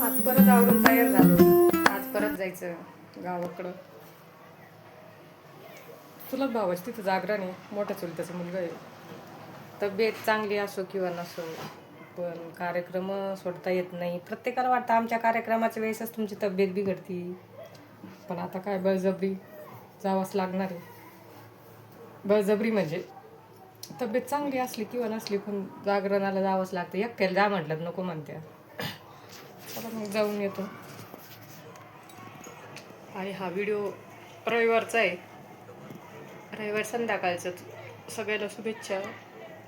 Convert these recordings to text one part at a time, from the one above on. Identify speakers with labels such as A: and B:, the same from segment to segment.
A: आज परत आवरून तयार झालो. आज परत जायचं गावाकडं. चुलत भावाची तिथं जागरण आहे. मोठ्या चुलत्याचा मुलगा आहे. तब्येत चांगली असो किंवा नसो, पण कार्यक्रम सोडता येत नाही. प्रत्येकाला वाटतं आमच्या कार्यक्रमाच्या वेळेसच तुमची तब्येत बिघडती, पण आता काय बळजबरी जावंच लागणार आहे. बळजबरी म्हणजे तब्येत चांगली असली किंवा नसली पण जागरणाला जावंच लागतं. एकट्याला जा म्हटलं नको म्हणत्या. चला मग जाऊन येतो. आणि हा व्हिडिओ रविवारचा आहे. रविवार संध्याकाळचं. सगळ्यांना शुभेच्छा.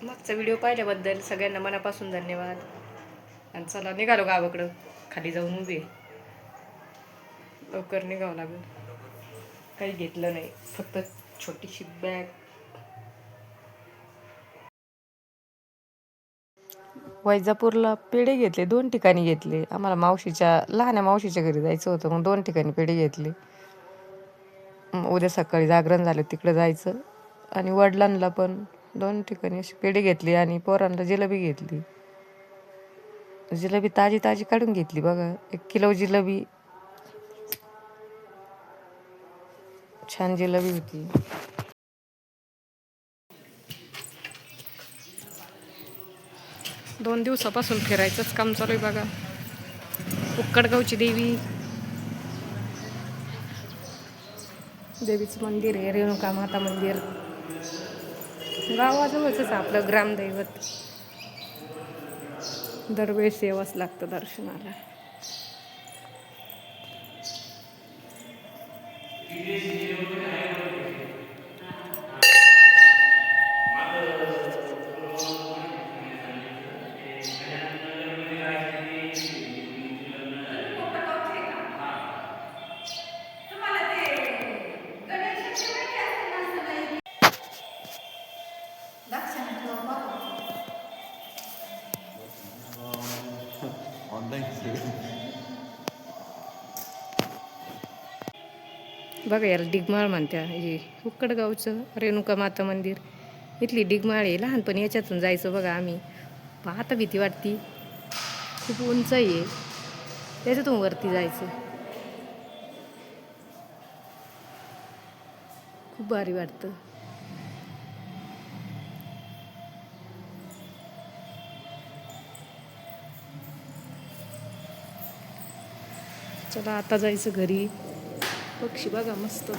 A: मागचा व्हिडिओ पाहिल्याबद्दल सगळ्यांना मनापासून धन्यवाद. आणि चला निघालो गावाकडं. खाली जाऊन उभे, लवकर निघावं लागेल. काही घेतलं नाही, फक्त छोटीशी बॅग. वैजापूरला पेढे घेतले. 2 ठिकाणी घेतले. आम्हाला लहान्या मावशीच्या घरी जायचं होतं, मग 2 ठिकाणी पेढे घेतले. उद्या सकाळी जागरण झालं तिकडे जायचं. आणि वडिलांना पण 2 ठिकाणी अशी पेढे घेतली आणि पोरांना जिलेबी घेतली. जिलेबी ताजी ताजी काढून घेतली बघा. 1 किलो जिलेबी, छान जिलेबी होती. दोन दिवसापासून फिरायचंच काम चालू आहे बघा. उक्कडगावची देवीचं मंदिर आहे. रेणुका माता मंदिर गावाजवळच आपलं ग्रामदैवत. दरवेळेस यावंच लागतं दर्शनाला. बघा याला डिगमाळ म्हणत्या. हे उक्कडगावचं रेणुका माता मंदिर इथली डिगमाळ आहे. लहानपणी याच्यातून जायचं बघा आम्ही. आता भीती वाटती, खूप उंच आहे. त्याच्यातून वरती जायचं खूप भारी वाटतं. चला आता जायचं घरी. पक्षी बघा मस्त.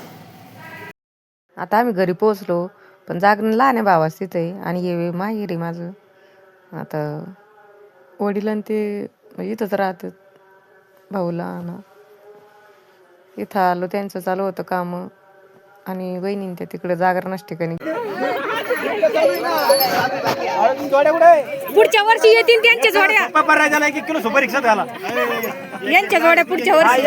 A: आता आम्ही घरी पोहोचलो, पण जागरण लहान भावाच तिथे आहे आणि हे माहेर आहे माझं. आता वडिलांनी ते इथंच राहतात. भाऊला ना इथं आलो, त्यांचं चालू होतं काम. आणि वहिनी त्या तिकडे जागरणाच ठिकाणी. पुढच्या वर्षी येतील त्यांच्या जोड्या. यांच्या जोड्या पुढच्या वर्षी.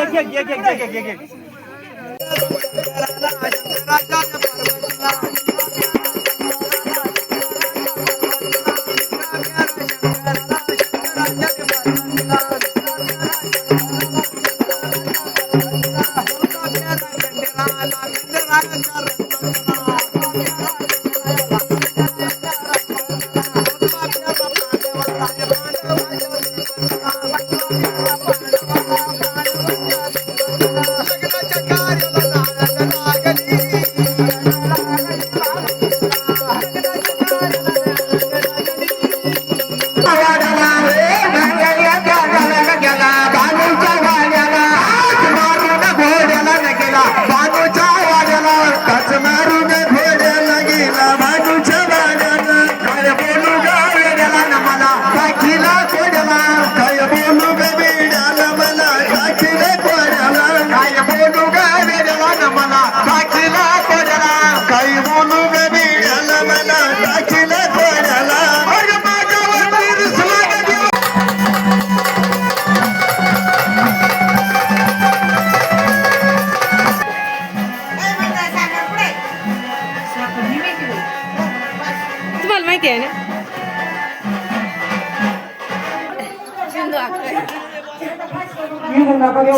A: तुम्हाला माहिती आहे ना,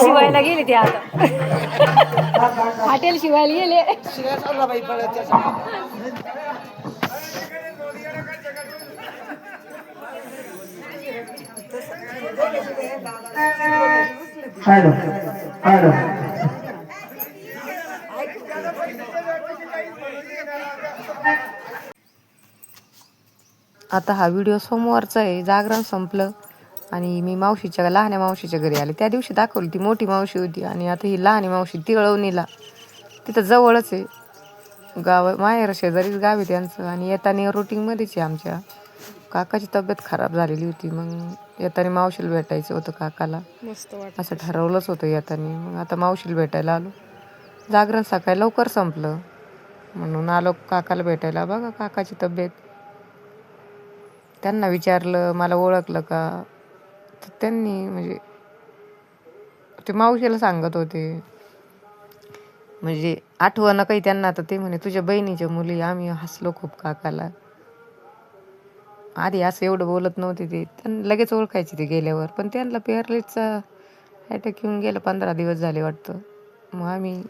A: शिवायला गेले ते आता. हॉटेल शिवायला गेले.
B: Hello hello.
A: आता हा व्हिडिओ सोमवारचा आहे. जागरण संपलं आणि मी लहान्या मावशीच्या घरी आले. त्या दिवशी दाखवली ती मोठी मावशी होती आणि आता ही लहानी मावशी तिळवणीला, तिथं जवळच आहे गाव, माहेर शेजारीच गाव आहे त्यांचं. आणि येताना रुटीनमध्येच आहे. आमच्या काकाची तब्येत खराब झालेली होती, मग येताना मावशीला भेटायचं होतं काकाला, असं ठरवलंच होतं येताना. मग आता मावशीला भेटायला आलो. जागरण सकाळी लवकर संपलं म्हणून आलो काकाला भेटायला. बघा काकाची तब्येत. त्यांना विचारलं मला ओळखलं का, तर त्यांनी म्हणजे ते मावशीला सांगत होते, म्हणजे आठवण काही त्यांना. तर ते म्हणे तुझ्या बहिणीच्या मुली. आम्ही हसलो खूप काकाला. आधी असं एवढं बोलत नव्हते ते, त्यांना लगेच ओळखायचे ते गेल्यावर. पण त्यांना पॅरालिसचा अटॅक येऊन गेला, 15 दिवस झाले वाटतं. मग आम्ही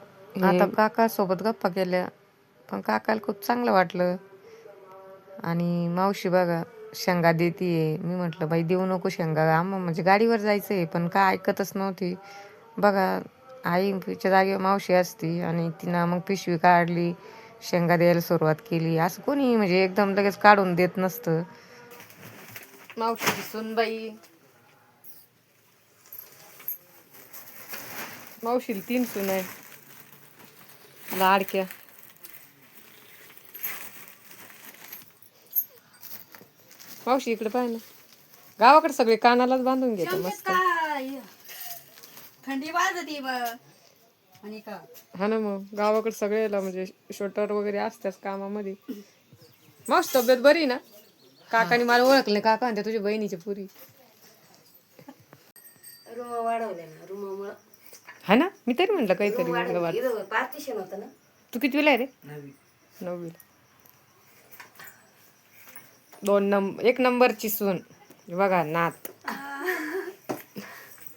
A: आता काकासोबत गप्पा केल्या, पण काकाला खूप चांगलं वाटलं. आणि मावशी बघा शेंगा देतीये. मी म्हटलं बाई देऊ नको शेंगा, म्हणजे गाडीवर जायचं आहे, पण काय ऐकतच नव्हती. बघा आईच्या जागेवर मावशी असती आणि तिनं मग पिशवी काढली, शेंगा द्यायला सुरुवात केली. असं कोणी म्हणजे एकदम लगेच काढून देत नसतं. मावशीची सूनबाई, मावशीला 3 सून आहे लाडक्या. मावशी इकडे पाय ना, गावाकडे सगळे कानालाच बांधून घेतात मस्त.
C: थंडी वाजती
A: हा ना, मग गावाकडे सगळ्याला म्हणजे शोटर वगैरे असतात कामामध्ये. मावशी तब्येत बरी ना? काकाने मला ओळखलं. काका म्हणते तुझ्या बहिणीची पुरी.
C: रूम वाढवले ना, रूममुळं.
A: हा ना, मी तरी म्हटलं काहीतरी
C: पार्टिशन होतं ना.
A: तू कितवीला आहे रे? 9वीला. 1 नंबरची सून बघा, नात.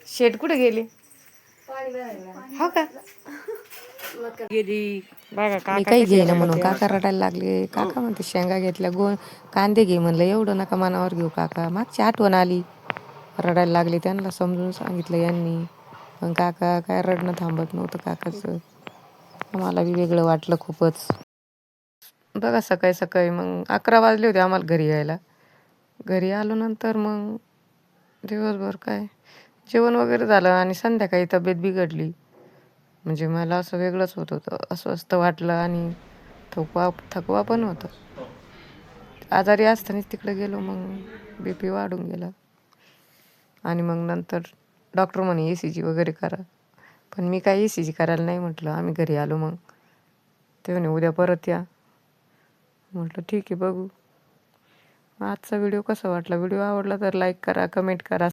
A: शेट कुठे गेली? हो का गेली बघा. मी काही घेईना म्हणून काका रडायला लागले. काका म्हणते शेंगा घेतल्या, कांदे घे. म्हणलं एवढं नका मनावर घेऊ काका. मागची आठवण आली, रडायला लागले. त्यांना समजून सांगितलं यांनी, पण काका काय रडणं थांबत नव्हतं काकाचं. आम्हाला बी वेगळं वाटलं खूपच. बघा सकाळी सकाळी मग 11 वाजले होते आम्हाला घरी यायला. घरी आलो नंतर मग दिवसभर काय जेवण वगैरे झालं आणि संध्याकाळी तब्येत बिघडली. म्हणजे मला असं वेगळंच होत होतं, अस्वस्थ वाटलं आणि थकवा पण होता. आजारी असतानाच तिकडे गेलो, मग BP वाढून गेला. आणि मग नंतर डॉक्टर म्हणे ECG वगैरे करा, पण मी काय ECG करायला नाही म्हटलं. आम्ही घरी आलो. मग ते म्हणे उद्या परत या. म्हटलं ठीक आहे, बघू. आजचा व्हिडिओ कसा वाटला? व्हिडिओ आवडला तर लाईक करा, कमेंट करा.